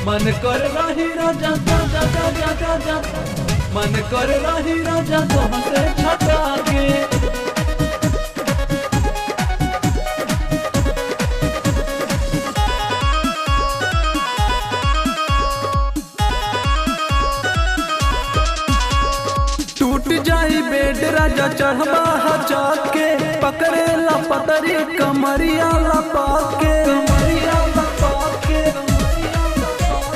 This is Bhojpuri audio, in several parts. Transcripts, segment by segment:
मन कर रही राजा जा जा जा जा जा, मन कर रही राजा तुमसे छटा के। टूट जाई बेड राजा चढ़बा हचा के, पकड़े ला पतरी कमरिया लपा के, कमरिया लपा के।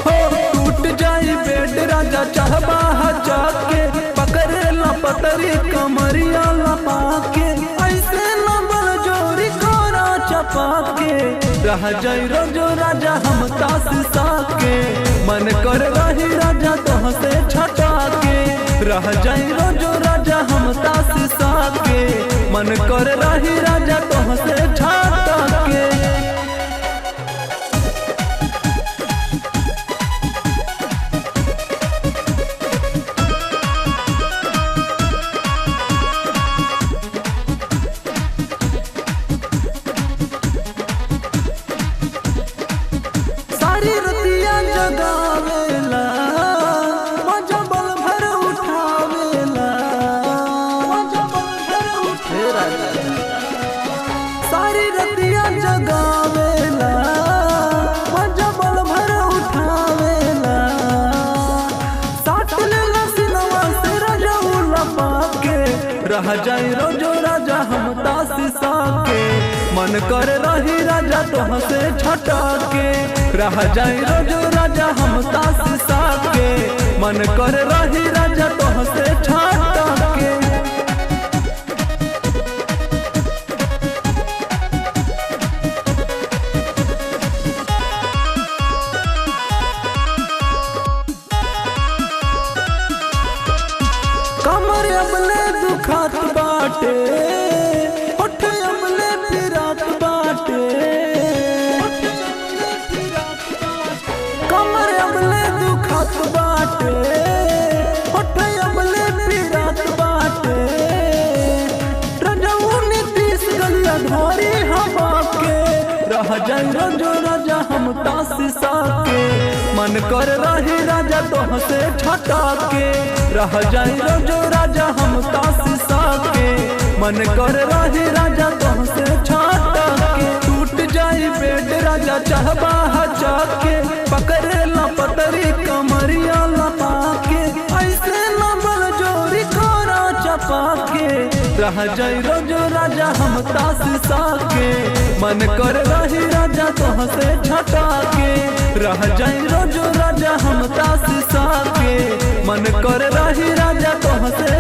हो टूट जाई बेड राजा चढ़बा हचा के, पकड़े ला पतरी कमरिया लपा के। ऐसे न बल जोरी कोरा चपा के, रह जाई रोजो राजा हम तास साके। मन कर रही राजा तुमसे छटा के, रह जाई रोजो राजा हम तास साके। मन कर रही राजा तुमसे छटा के। सारी रतिया जगावेला, मजा बल भर उठावेला, मजा बल भर उठावेला। सारी रतिया जगावेला, मजा बल भर उठावेला। साथ लेला सिनवा से राजा लपा के, रह जाई रोजो राजा हम तास साके। मन कर रही राजा तुमसे छटा के, रह जाई रोजो राजा हम तास साके। मन कर रही राजा तुमसे छटा के। कमर अबले दुखात बाटे, होठ अबले पिरात बाटे। कमर अबले दुखात बाटे, होठ अबले पिरात बाटे। रजौनी 30 गलिया धारी हवा के, रह जाई रोजो राजा हम तास साके। मन कर रही राजा तुमसे छटा के, रह जाई रोजो राजा हम तास साके। मन कर रही राजा तुमसे छटा के। टूट जाई बेड राजा चढ़बा हचा के, पकड़े ला पतरी कमरिया लपा के। ऐसे न बल जोरी कोरा चपा के, रह जाई रोजो राजा हम तास साके। मन कर रही राजा तुमसे छटा के, रह जाई रोजो राजा हम तास साके। मन कर रही राजा तुमसे